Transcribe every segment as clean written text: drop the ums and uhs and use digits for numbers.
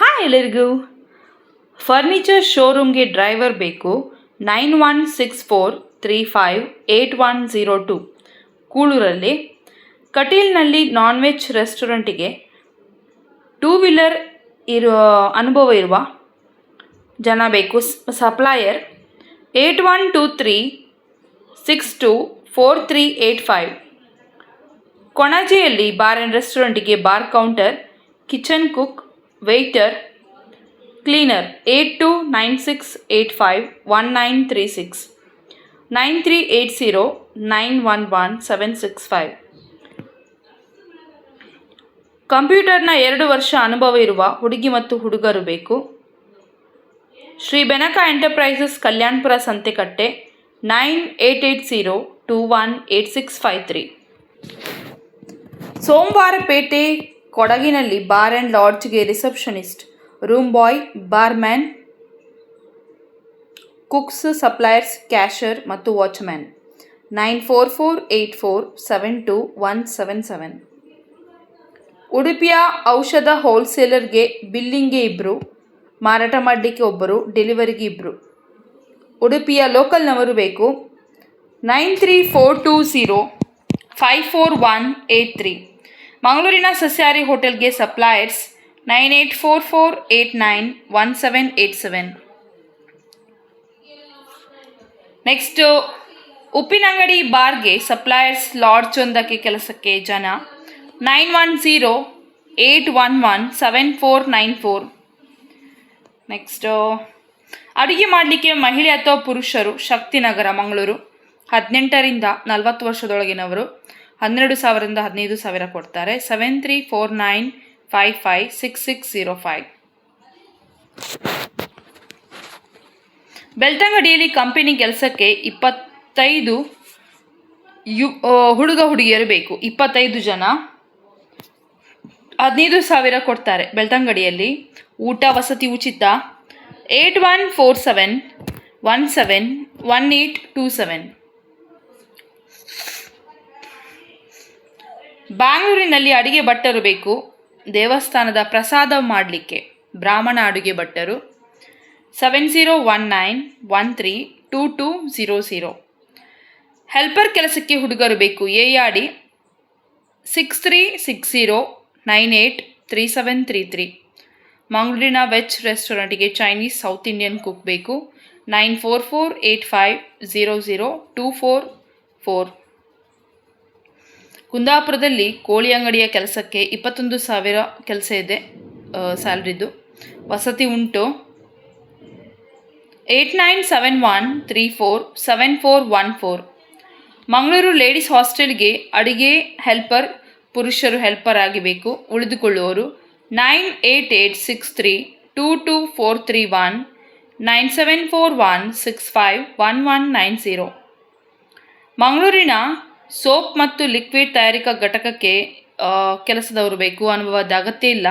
Hi ಎಲ್ಲರಿಗೂ. Furniture ಶೋರೂಮ್ಗೆ driver ಬೇಕು. 9164358102 ಕೂಳೂರಲ್ಲಿ. ಕಟೀಲ್ನಲ್ಲಿ ನಾನ್ ವೆಜ್ ರೆಸ್ಟೋರೆಂಟಿಗೆ ಟೂ ವೀಲರ್ ಅನುಭವ ಇರುವ ಜನ ಬೇಕು. ಸಪ್ಲೈಯರ್ 8123624385. ಕೊಣಾಜೆಯಲ್ಲಿ ಬಾರ್ ಆ್ಯಂಡ್ ರೆಸ್ಟೋರೆಂಟಿಗೆ bar counter, kitchen cook, waiter, cleaner 8296851936 9380911765. ಕಂಪ್ಯೂಟರ್ನ 2 ವರ್ಷ ಅನುಭವ ಇರುವ ಹುಡುಗಿ ಮತ್ತು ಹುಡುಗರು ಬೇಕು. ಶ್ರೀ ಬೆನಕ ಎಂಟರ್ಪ್ರೈಸಸ್, ಕಲ್ಯಾಣಪುರ, ಸಂತೆಕಟ್ಟೆ 9880218653. ಸೋಮವಾರಪೇಟೆ ಕೊಡಗಿನಲ್ಲಿ ಬಾರ್ ಆ್ಯಂಡ್ ಲಾಡ್ಜ್ಗೆ receptionist, room boy, barman, cooks, suppliers, cashier ಮತ್ತು ವಾಚ್ಮ್ಯಾನ್ 9448472177. ಉಡುಪಿಯ ಔಷಧ ಹೋಲ್ಸೇಲರ್ಗೆ ಬಿಲ್ಲಿಂಗ್ಗೆ 2, ಮಾರಾಟ ಮಾಡಲಿಕ್ಕೆ 1, ಡೆಲಿವರಿಗೆ 2. ಉಡುಪಿಯ ಲೋಕಲ್ನವರು ಬೇಕು. 9342054183. ಮಂಗಳೂರಿನ ಸಸ್ಯಾಹಾರಿ ಹೋಟೆಲ್ಗೆ ಸಪ್ಲೈಯರ್ಸ್ 9844891787. ನೆಕ್ಸ್ಟ್ ಉಪ್ಪಿನಂಗಡಿ ಬಾರ್ಗೆ ಸಪ್ಲೈಯರ್ಸ್, ಲಾಡ್ಜ್ ಒಂದಕ್ಕೆ ಕೆಲಸಕ್ಕೆ ಜನ 9108117494. ನೆಕ್ಸ್ಟ್ ಅಡುಗೆ ಮಾಡಲಿಕ್ಕೆ ಮಹಿಳೆ ಅಥವಾ ಪುರುಷರು, ಶಕ್ತಿನಗರ, ಮಂಗಳೂರು 18ರಿಂದ 40 ವರ್ಷದೊಳಗಿನವರು 12,000ರಿಂದ 15,000 ಕೊಡ್ತಾರೆ. 7349556605. ಬೆಳ್ತಂಗಡಿಯಲ್ಲಿ ಕಂಪನಿ ಕೆಲಸಕ್ಕೆ 25 ಹುಡುಗ ಹುಡುಗಿಯರು ಬೇಕು. 25 ಜನ 15,000 ಕೊಡ್ತಾರೆ. ಬೆಳ್ತಂಗಡಿಯಲ್ಲಿ ಊಟ ವಸತಿ ಉಚಿತ. 8147171827. ಬ್ಯಾಂಗ್ಳೂರಿನಲ್ಲಿ ಅಡುಗೆ ಭಟ್ಟರು ಬೇಕು. ದೇವಸ್ಥಾನದ ಪ್ರಸಾದ ಮಾಡಲಿಕ್ಕೆ ಬ್ರಾಹ್ಮಣ ಅಡುಗೆ ಭಟ್ಟರು 7019132200. ಹೆಲ್ಪರ್ ಕೆಲಸಕ್ಕೆ ಹುಡುಗರು ಬೇಕು. ಏಯಾಡಿ 6360983733. ಮಂಗಳೂರಿನ ವೆಜ್ ರೆಸ್ಟೋರೆಂಟಿಗೆ ಚೈನೀಸ್, ಸೌತ್ ಇಂಡಿಯನ್ ಕುಕ್ ಬೇಕು. 9448500244. ಕುಂದಾಪುರದಲ್ಲಿ ಕೋಳಿ ಅಂಗಡಿಯ ಕೆಲಸಕ್ಕೆ 21,000 ಕೆಲಸ ಇದೆ. ಸ್ಯಾಲ್ರಿದು ವಸತಿ ಉಂಟು. 8971347414. ಮಂಗಳೂರು ಲೇಡೀಸ್ ಹಾಸ್ಟೆಲ್ಗೆ ಅಡುಗೆ ಹೆಲ್ಪರ್, ಪುರುಷರು ಹೆಲ್ಪರ್ ಆಗಬೇಕು. ಉಳಿದುಕೊಳ್ಳುವವರು 9886322431 9741651190. ಮಂಗಳೂರಿನ ಸೋಪ್ ಮತ್ತು ಲಿಕ್ವಿಡ್ ತಯಾರಿಕಾ ಘಟಕಕ್ಕೆ ಕೆಲಸದವರು ಬೇಕು. ಅನುಭವದ ಅಗತ್ಯ ಇಲ್ಲ.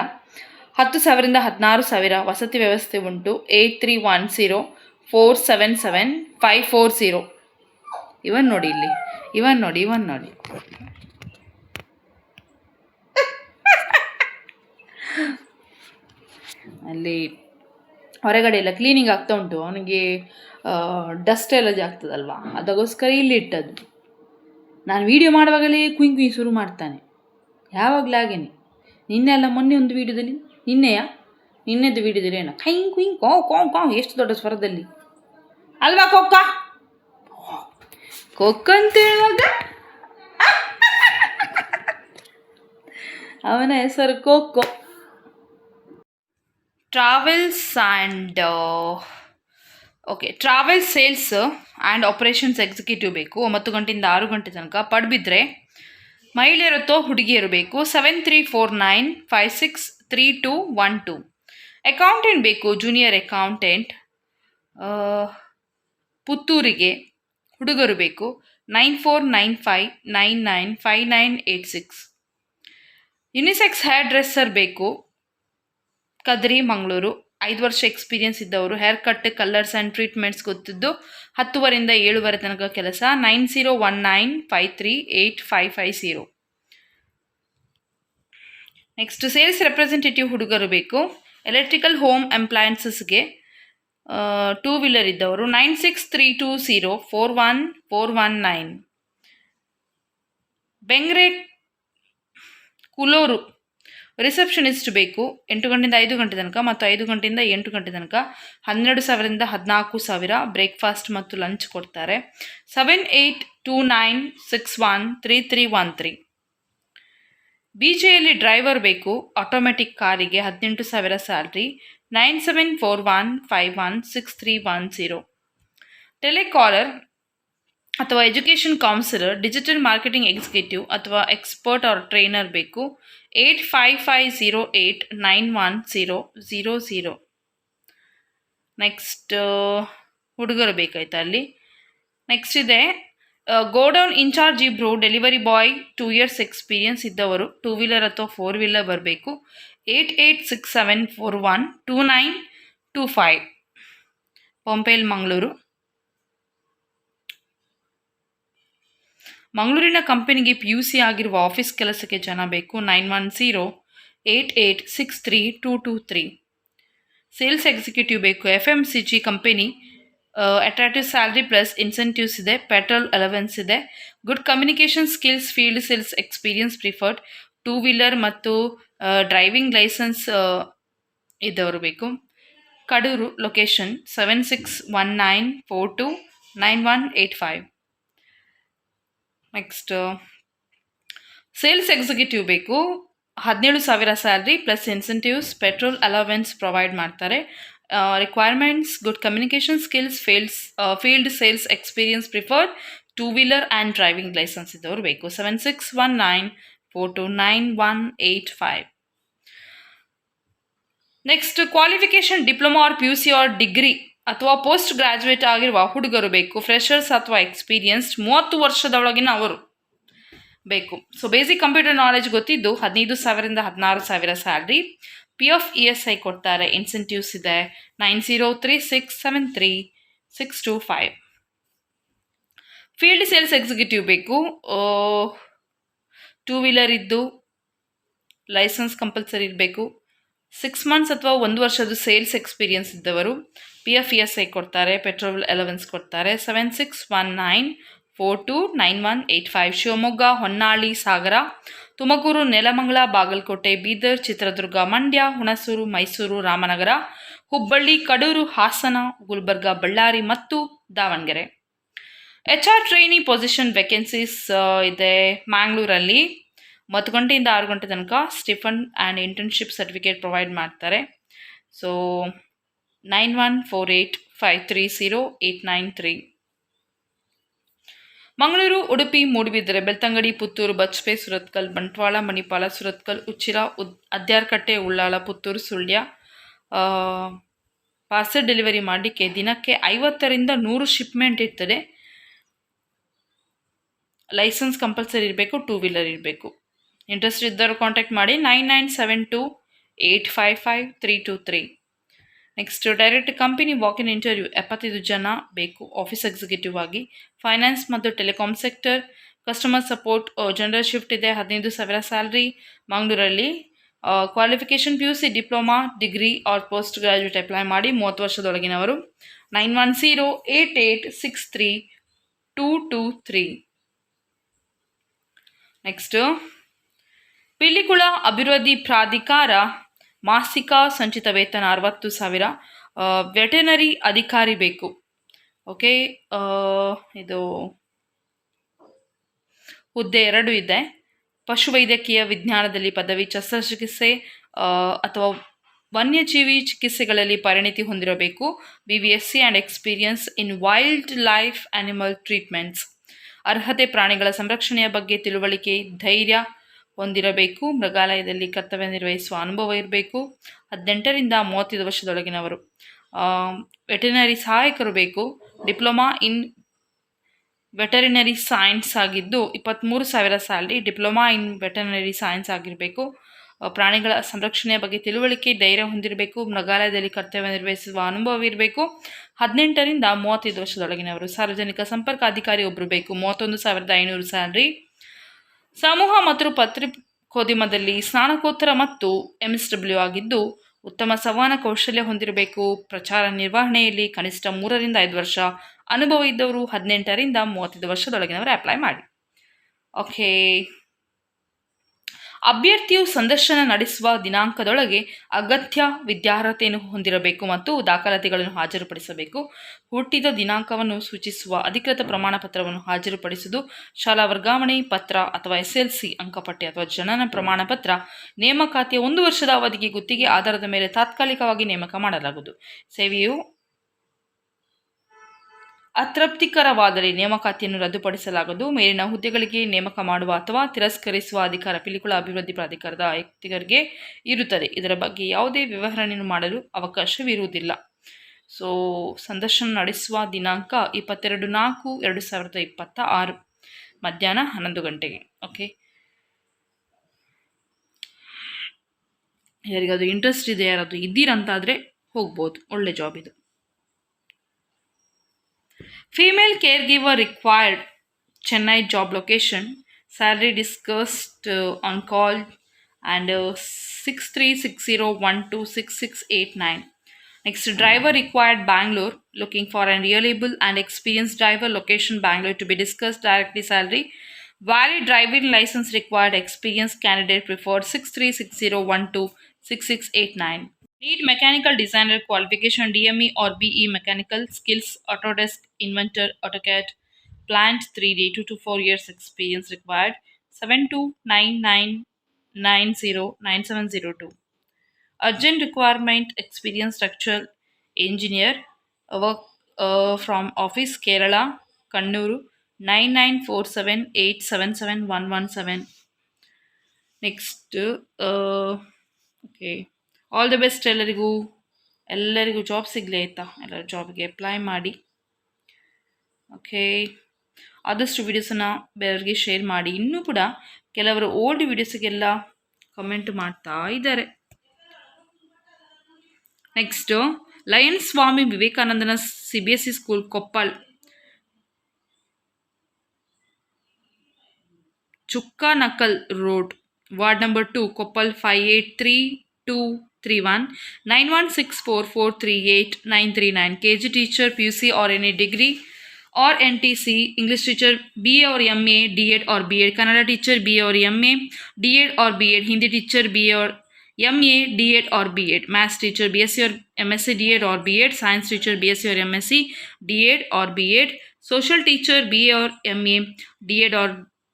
10,000ರಿಂದ 16,000. ವಸತಿ ವ್ಯವಸ್ಥೆ ಉಂಟು. 8310477540. ಇವನ್ ನೋಡಿ ಇಲ್ಲಿ, ಇವನ್ ನೋಡಿ. ಅಲ್ಲಿ ಹೊರಗಡೆ ಎಲ್ಲ ಕ್ಲೀನಿಂಗ್ ಆಗ್ತಾ ಉಂಟು. ಅವನಿಗೆ ಡಸ್ಟ್ ಎಲರ್ಜಿ ಆಗ್ತದಲ್ವಾ, ಅದಕ್ಕೋಸ್ಕರ ಇಲ್ಲಿ ಇಟ್ಟದ್ದು. ನಾನು ವೀಡಿಯೋ ಮಾಡುವಾಗಲೇ ಕುಯ್ ಶುರು ಮಾಡ್ತಾನೆ. ಯಾವಾಗಲೂ ಹಾಗೇನೆ. ನಿನ್ನೆ ಮೊನ್ನೆ ಒಂದು ವೀಡಿಯೋದಲ್ಲಿ, ನಿನ್ನೆದು ವೀಡಿಯೋದಲ್ಲಿ ಏನೋ ಕೈ ಕುಯ್ ಕೋ ಎಷ್ಟು ದೊಡ್ಡ ಸ್ವರದಲ್ಲಿ ಅಲ್ವಾ ಕೊಕ್ಕ ಅಂತ ಹೇಳುವಾಗ ಅವನ ಹೆಸರು Kokko. Travels sales and operations executive ಬೇಕು. 9 ಗಂಟೆಯಿಂದ 6 ಗಂಟೆ ತನಕ. ಪಡ್ಬಿದ್ರೆ ಮಹಿಳೆಯರು ಅಥವಾ ಹುಡುಗಿಯರು ಬೇಕು. 7349563212. ಅಕೌಂಟೆಂಟ್ ಬೇಕು. ಜೂನಿಯರ್ ಅಕೌಂಟೆಂಟ್ ಪುತ್ತೂರಿಗೆ ಹುಡುಗರು ಬೇಕು. 9495995986. ಯುನಿಸೆಕ್ಸ್ ಹೇರ್ ಡ್ರೆಸ್ಸರ್ ಬೇಕು. ಕದ್ರಿ, ಮಂಗಳೂರು 5 ವರ್ಷ ಎಕ್ಸ್ಪೀರಿಯನ್ಸ್ ಇದ್ದವರು. Hair cut, colours and treatments ಗೊತ್ತಿದ್ದು 10ವರೆಯಿಂದ 7ವರೆ ತನಕ ಕೆಲಸ. 9019538550. ನೆಕ್ಸ್ಟ್ ಸೇಲ್ಸ್ ರೆಪ್ರೆಸೆಂಟೇಟಿವ್ ಹುಡುಗರು ಬೇಕು. ಎಲೆಕ್ಟ್ರಿಕಲ್ ಹೋಮ್ ಅಪ್ಲಯನ್ಸಸ್ಗೆ 2 ವೀಲರ್ ಇದ್ದವರು 9632041419. ಬೆಂಗ್ರೆ ಕುಲೋರು ರಿಸೆಪ್ಷನಿಸ್ಟ್ ಬೇಕು 8 ಗಂಟೆಯಿಂದ 5 ಗಂಟೆ ತನಕ ಮತ್ತು 5 ಗಂಟೆಯಿಂದ 8 ಗಂಟೆ ತನಕ 12,000ರಿಂದ 14,000. ಬ್ರೇಕ್ಫಾಸ್ಟ್ ಮತ್ತು ಲಂಚ್ ಕೊಡ್ತಾರೆ. 7829613313. BJಯಲ್ಲಿ ಡ್ರೈವರ್ ಬೇಕು ಆಟೋಮೆಟಿಕ್ ಕಾರಿಗೆ 18,000 ಸ್ಯಾಲ್ರಿ. 9741516310. ಟೆಲಿಕಾಲರ್ ಅಥವಾ education counsellor, digital marketing executive ಅಥವಾ ಎಕ್ಸ್ಪರ್ಟ್ ಆರ್ ಟ್ರೈನರ್ ಬೇಕು. 8550891000. ನೆಕ್ಸ್ಟ್ ಹುಡುಗರು ಬೇಕಾಯ್ತಾ ಅಲ್ಲಿ. ನೆಕ್ಸ್ಟ್ ಇದೆ ಗೋಡೌನ್ ಇನ್ಚಾರ್ಜ್ ಇಬ್ರು, ಡೆಲಿವರಿ ಬಾಯ್ 2 years ಎಕ್ಸ್ಪೀರಿಯನ್ಸ್ ಇದ್ದವರು, 2 ವೀಲರ್ ಅಥವಾ 4 ವೀಲರ್ ಬರಬೇಕು. 8867412925. ಪಂಪೇಲ್ ಮಂಗಳೂರು. ಮಂಗಳೂರಿನ ಕಂಪನಿಗೆ PUC ಆಗಿರುವ ಆಫೀಸ್ ಕೆಲಸಕ್ಕೆ ಜನ ಬೇಕು. 9108863223. ಸೇಲ್ಸ್ ಎಕ್ಸಿಕ್ಯೂಟಿವ್ ಬೇಕು. FMCG company, attractive salary plus incentives ಇದೆ. ಪೆಟ್ರೋಲ್ ಅಲವೆನ್ಸ್ ಇದೆ. Good communication skills, field sales experience preferred. 2 wheeler ಮತ್ತು ಡ್ರೈವಿಂಗ್ ಲೈಸೆನ್ಸ್ ಇದ್ದವರು ಬೇಕು. Kadur location 7619429185. Next sales executive ಬೇಕು. 17,000 salary plus incentives, petrol allowance provide ಮಾಡ್ತಾರೆ. Requirements good communication skills, field sales experience preferred. 2 wheeler and driving licence ಇದ್ದವರು ಬೇಕು. 7619429185. Next qualification diploma or PUC or degree ಅಥವಾ post graduate ಆಗಿರುವ ಹುಡುಗರು ಬೇಕು. Freshers ಅಥವಾ experienced 30 ವರ್ಷದೊಳಗಿನ ಅವರು ಬೇಕು. ಸೊ ಬೇಸಿಕ್ ಕಂಪ್ಯೂಟರ್ ನಾಲೆಜ್ ಗೊತ್ತಿದ್ದು 15,000ರಿಂದ 16,000 ಸ್ಯಾಲ್ರಿ. PF ESI ಕೊಡ್ತಾರೆ. ಇನ್ಸೆಂಟಿವ್ಸ್ ಇದೆ. 9036736625. ಫೀಲ್ಡ್ ಸೇಲ್ಸ್ ಎಕ್ಸಿಕ್ಯೂಟಿವ್ ಬೇಕು. 2 ವೀಲರ್ ಇದ್ದು ಲೈಸೆನ್ಸ್ ಕಂಪಲ್ಸರಿ ಇರಬೇಕು. 6 ಮಂತ್ಸ್ ಅಥವಾ 1 ವರ್ಷದ ಸೇಲ್ಸ್ ಎಕ್ಸ್ಪೀರಿಯನ್ಸ್ ಇದ್ದವರು. PF ESI ಕೊಡ್ತಾರೆ. ಪೆಟ್ರೋಲ್ ಅಲವೆನ್ಸ್ ಕೊಡ್ತಾರೆ. 7619429185. ಶಿವಮೊಗ್ಗ, ಹೊನ್ನಾಳಿ, ಸಾಗರ, ತುಮಕೂರು, ನೆಲಮಂಗಲ, ಬಾಗಲಕೋಟೆ, ಬೀದರ್, ಚಿತ್ರದುರ್ಗ, ಮಂಡ್ಯ, ಹುಣಸೂರು, ಮೈಸೂರು, ರಾಮನಗರ, ಹುಬ್ಬಳ್ಳಿ, ಕಡೂರು, ಹಾಸನ, ಗುಲ್ಬರ್ಗ, ಬಳ್ಳಾರಿ ಮತ್ತು Davanagere. HR trainee position vacancies ಇದೆ ಮ್ಯಾಂಗ್ಳೂರಲ್ಲಿ. 10 ಗಂಟೆಯಿಂದ 6 ಗಂಟೆ ತನಕ. Stipend and internship certificate provide ಮಾಡ್ತಾರೆ. So 9148530893. Mangaluru, Udupi, Moodbidri, Belthangady, Puttur, Bajpe, Surathkal, Bantwal, Manipal, Surathkal, Uchila, Adyarkatte, Ullal, Puttur, Sullia parcel delivery ಮಾಡಲಿಕ್ಕೆ ದಿನಕ್ಕೆ 50ರಿಂದ 100 ಶಿಪ್ಮೆಂಟ್ ಇರ್ತದೆ. ಲೈಸೆನ್ಸ್ ಕಂಪಲ್ಸರಿ ಇರಬೇಕು. 2 ವೀಲರ್ ಇರಬೇಕು. ಇಂಟ್ರೆಸ್ಟ್ ಇದ್ದವರು ಕಾಂಟ್ಯಾಕ್ಟ್ ಮಾಡಿ. 9972855323. Next direct company walk in interview 75 ಜನ ಬೇಕು ಆಫೀಸ್ ಎಕ್ಸಿಕ್ಯೂಟಿವ್ ಆಗಿ. ಫೈನಾನ್ಸ್ ಮತ್ತು telecom sector. Customer support general shift ಇದೆ. 15,000 ಸ್ಯಾಲ್ರಿ. ಮಂಗಳೂರಲ್ಲಿ. Qualification PUC, diploma, degree R post graduate apply ಮಾಡಿ. 30 ವರ್ಷದೊಳಗಿನವರು. 9108863223. ನೆಕ್ಸ್ಟ್ ಪಿಲಿಕುಳ ಅಭಿವೃದ್ಧಿ ಪ್ರಾಧಿಕಾರ. ಮಾಸಿಕ ಸಂಚಿತ ವೇತನ 60,000. ವೆಟರ್ನರಿ ಅಧಿಕಾರಿ ಬೇಕು. ಓಕೆ, ಇದು ಹುದ್ದೆ 2 ಇದೆ. ಪಶುವೈದ್ಯಕೀಯ ವಿಜ್ಞಾನದಲ್ಲಿ ಪದವಿ, ಶಸ್ತ್ರಚಿಕಿತ್ಸೆ ಅಥವಾ ವನ್ಯಜೀವಿ ಚಿಕಿತ್ಸೆಗಳಲ್ಲಿ ಪರಿಣಿತಿ ಹೊಂದಿರಬೇಕು. BVSc and experience in wild life animal treatments. ಅರ್ಹತೆ ಪ್ರಾಣಿಗಳ ಸಂರಕ್ಷಣೆಯ ಬಗ್ಗೆ ತಿಳುವಳಿಕೆ, ಧೈರ್ಯ ಹೊಂದಿರಬೇಕು. ಮೃಗಾಲಯದಲ್ಲಿ ಕರ್ತವ್ಯ ನಿರ್ವಹಿಸುವ ಅನುಭವ ಇರಬೇಕು. 18ರಿಂದ 35 ವರ್ಷದೊಳಗಿನವರು. ವೆಟರ್ನರಿ ಸಹಾಯಕರು ಬೇಕು. ಡಿಪ್ಲೊಮಾ ಇನ್ ವೆಟರ್ನರಿ ಸೈನ್ಸ್ ಆಗಿದ್ದು 23,000 salary. Diploma in veterinary science ಆಗಿರಬೇಕು. ಪ್ರಾಣಿಗಳ ಸಂರಕ್ಷಣೆಯ ಬಗ್ಗೆ ತಿಳುವಳಿಕೆ, ಧೈರ್ಯ ಹೊಂದಿರಬೇಕು. ಮೃಗಾಲಯದಲ್ಲಿ ಕರ್ತವ್ಯ ನಿರ್ವಹಿಸುವ ಅನುಭವ ಇರಬೇಕು. 18ರಿಂದ 35 ವರ್ಷದೊಳಗಿನವರು. ಸಾರ್ವಜನಿಕ ಸಂಪರ್ಕ ಅಧಿಕಾರಿ ಒಬ್ಬರು ಬೇಕು. 31,500 ಸ್ಯಾಲ್ರಿ. ಸಮೂಹ ಮತ್ತು ಪತ್ರಿಕೋದ್ಯಮದಲ್ಲಿ ಸ್ನಾತಕೋತ್ತರ ಮತ್ತು MSW ಆಗಿದ್ದು ಉತ್ತಮ ಸಂವಹನ ಕೌಶಲ್ಯ ಹೊಂದಿರಬೇಕು. ಪ್ರಚಾರ ನಿರ್ವಹಣೆಯಲ್ಲಿ ಕನಿಷ್ಠ 3ರಿಂದ 5 ವರ್ಷ ಅನುಭವ ಇದ್ದವರು 18ರಿಂದ 35 ವರ್ಷದೊಳಗಿನವರು ಅಪ್ಲೈ ಮಾಡಿ. ಓಕೆ. ಅಭ್ಯರ್ಥಿಯು ಸಂದರ್ಶನ ನಡೆಸುವ ದಿನಾಂಕದೊಳಗೆ ಅಗತ್ಯ ವಿದ್ಯಾರ್ಹತೆಯನ್ನು ಹೊಂದಿರಬೇಕು ಮತ್ತು ದಾಖಲಾತಿಗಳನ್ನು ಹಾಜರುಪಡಿಸಬೇಕು. ಹುಟ್ಟಿದ ದಿನಾಂಕವನ್ನು ಸೂಚಿಸುವ ಅಧಿಕೃತ ಪ್ರಮಾಣ ಪತ್ರವನ್ನು ಹಾಜರುಪಡಿಸುವುದು, ಶಾಲಾ ವರ್ಗಾವಣೆ ಪತ್ರ ಅಥವಾ SLC ಅಂಕಪಟ್ಟಿ ಅಥವಾ ಜನನ ಪ್ರಮಾಣ ಪತ್ರ. ನೇಮಕಾತಿಯ 1 ವರ್ಷದ ಅವಧಿಗೆ ಗುತ್ತಿಗೆ ಆಧಾರದ ಮೇಲೆ ತಾತ್ಕಾಲಿಕವಾಗಿ ನೇಮಕ ಮಾಡಲಾಗುವುದು. ಸೇವೆಯು ಅತೃಪ್ತಿಕರವಾದರೆ ನೇಮಕಾತಿಯನ್ನು ರದ್ದುಪಡಿಸಲಾಗುವುದು. ಮೇಲಿನ ಹುದ್ದೆಗಳಿಗೆ ನೇಮಕ ಮಾಡುವ ಅಥವಾ ತಿರಸ್ಕರಿಸುವ ಅಧಿಕಾರ ಪಿಲಿಕುಳ ಅಭಿವೃದ್ಧಿ ಪ್ರಾಧಿಕಾರದ ಆಯುಕ್ತರಿಗೆ ಇರುತ್ತದೆ. ಇದರ ಬಗ್ಗೆ ಯಾವುದೇ ವಿವರಣೆಯನ್ನು ಮಾಡಲು ಅವಕಾಶವಿರುವುದಿಲ್ಲ. ಸೊ ಸಂದರ್ಶನ ನಡೆಸುವ ದಿನಾಂಕ 22/4/2026 ಮಧ್ಯಾಹ್ನ 11 ಗಂಟೆಗೆ. ಓಕೆ. ಯಾರಿಗಾದ್ರು ಇಂಟ್ರೆಸ್ಟ್ ಇದೆ, ಯಾರಾದರೂ ಇದ್ದೀರಂತಾದರೆ ಹೋಗ್ಬೋದು, ಒಳ್ಳೆ ಜಾಬ್ ಇದು. Female caregiver required, Chennai job location, salary discussed on call, and 6360126689. Next, driver required, Bangalore, looking for a reliable and experienced driver, location Bangalore, to be discussed directly. Salary, valid driving license required, experienced candidate preferred. 6360126689. Need mechanical designer qualification, DME or BE mechanical skills, Autodesk, Inventor, AutoCAD, Plant 3D, 2 to 4 years experience required. 7299909702. Urgent requirement, experienced structural engineer, work from office, Kerala, Kannuru, 9947877117. Next, okay. All the best ಎಲ್ಲರಿಗೂ job ಸಿಗಲಿ ಆಯಿತಾ. ಎಲ್ಲರೂ ಜಾಬ್ಗೆ apply ಮಾಡಿ. Okay. ಆದಷ್ಟು ವೀಡಿಯೋಸನ್ನು ಬೇರೆಯವ್ರಿಗೆ share ಮಾಡಿ. ಇನ್ನೂ ಕೂಡ ಕೆಲವರು ಓಲ್ಡ್ ವೀಡಿಯೋಸಿಗೆಲ್ಲ ಕಮೆಂಟ್ ಮಾಡ್ತಾ ಇದ್ದಾರೆ. ನೆಕ್ಸ್ಟು, ಲಯನ್ ಸ್ವಾಮಿ ವಿವೇಕಾನಂದನ CBSE school, Koppal, Chukkanakal road, ward number 2, Koppal, 583231 9164438939. KG teacher, PUC or any degree or NTC. English teacher, BA or MA, D.Ed or B.Ed. Kannada teacher, BA or MA, D.Ed or B.Ed. Hindi teacher, BA or MA, D.Ed or B.Ed. Maths teacher, BSc or MSc, D.Ed or B.Ed. Science teacher, BSc or MSc, D.Ed or B.Ed. Social teacher, BA or MA, D.Ed or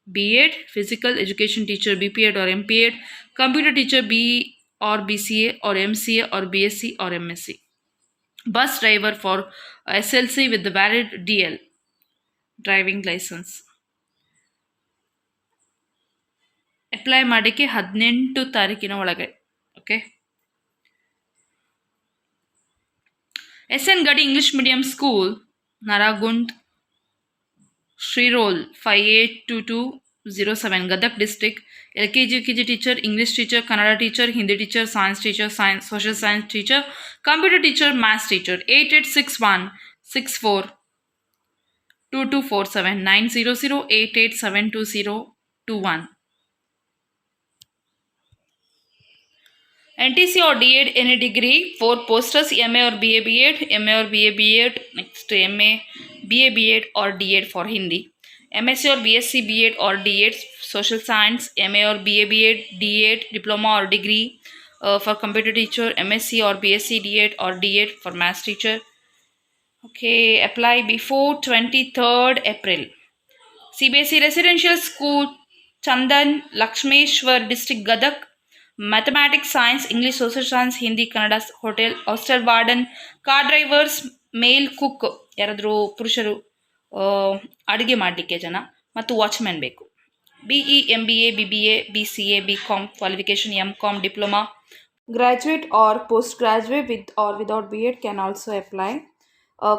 B.Ed. Physical education teacher, BPEd or MPEd. Computer teacher, BE or BCA or MCA or BSc or MSc. Bus driver for SLC with the valid DL driving license. Apply ಮಾಡೋಕ್ಕೆ 18 ತಾರೀಕಿನ ಒಳಗೆ. Okay. SN ಗಡಿ English medium school, Nargund, Shirol, 582207, Gadag district. LKG UKG teacher, English teacher, Kannada teacher, Hindi teacher, Science teacher, Social Science teacher, Computer teacher, Maths teacher. 8861642247 90088720021. NTC or D.Ed, any degree. 4 posters, MA or BA B.Ed, MA or BA B.Ed. Next, MA, BA B.Ed or D.Ed for Hindi. MSc or BSc B.Ed or D.Ed Social Science, MA or BA B.Ed, D.Ed Diploma or degree for Computer teacher, MSc or BSc D.Ed or D.Ed for Maths teacher. Okay, apply before 23rd April. CBSE Residential School, Chandan, Lakshmeshwar District, Gadak. Mathematics, Science, English, Social Science, Hindi, Kannada. Hotel, hostel warden, car drivers, male cook, ಯಾರಾದರೂ ಪುರುಷರು ಅಡುಗೆ ಮಾಡಲಿಕ್ಕೆ ಜನ, ಮತ್ತು watchman ಬೇಕು. BE, MBA, BBA, BCA, BCom, qualification MCom, diploma. Graduate or postgraduate with or without B.Ed can also apply.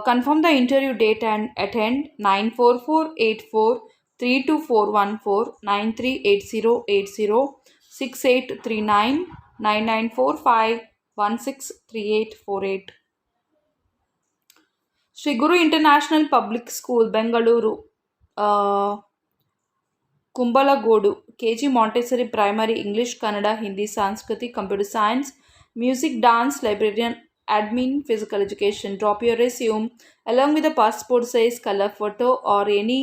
Confirm the interview date and attend. 944843214 938080 6839 9945163848. Sri Guru International Public School, Bengaluru, Kumbalagodu. KG Montessori Primary, English, Kannada, Hindi, Sanskrit, Computer Science, music, dance, librarian, admin, physical education. Drop your resume along with a passport size color photo or any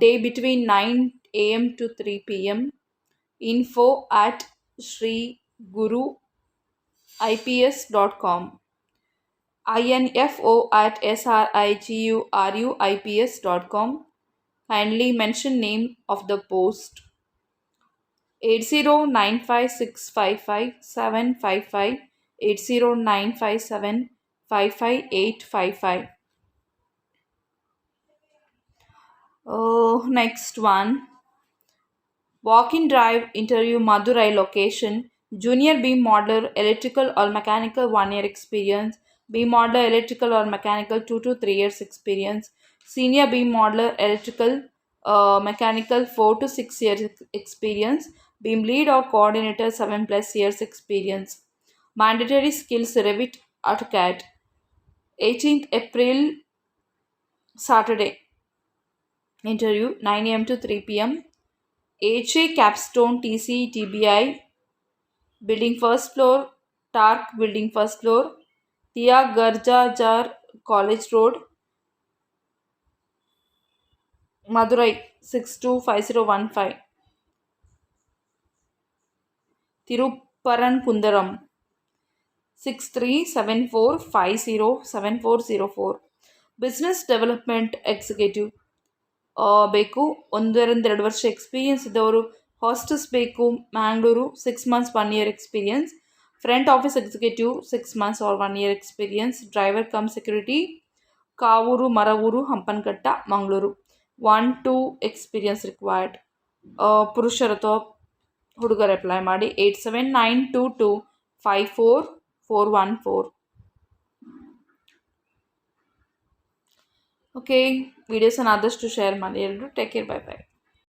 day between 9 a.m. to 3 p.m. Info at sriguruips.com. info at sriguruips.com. Kindly mention name of the post. 8095655755 8095755855. Oh, next one. Walk-in drive interview Madurai location. Junior beam modeler electrical or mechanical 1 year experience. Beam modeler electrical or mechanical 2 to 3 years experience. Senior beam modeler electrical mechanical 4 to 6 years experience. Beam lead or coordinator 7+ years experience. Mandatory skills Revit AutoCAD. 18th April Saturday. Interview 9 a.m. to 3 p.m. HA Capstone TC TBI Building First Floor, Tark Building First Floor, Tia Garjajar College Road, Madurai 625015, Tiruparankundaram 6374507404. Business Development Executive ಬೇಕು. 1-2 ವರ್ಷ experience ಇದ್ದವರು. Hostess ಬೇಕು Mangalore 6 months 1 year experience. Front office executive 6 months or 1 year experience. Driver come security Kavoor Maravoor Hampankatta Mangaluru 1-2 experience required. ಪುರುಷರ ಅಥವಾ ಹುಡುಗರು apply ಮಾಡಿ. 8792254414. Okay, ವಿಡಿಯೋಸನ್ನು ಆದಷ್ಟು share ಮಾಡಿ ಎಲ್ಲರೂ. Take care, bye bye.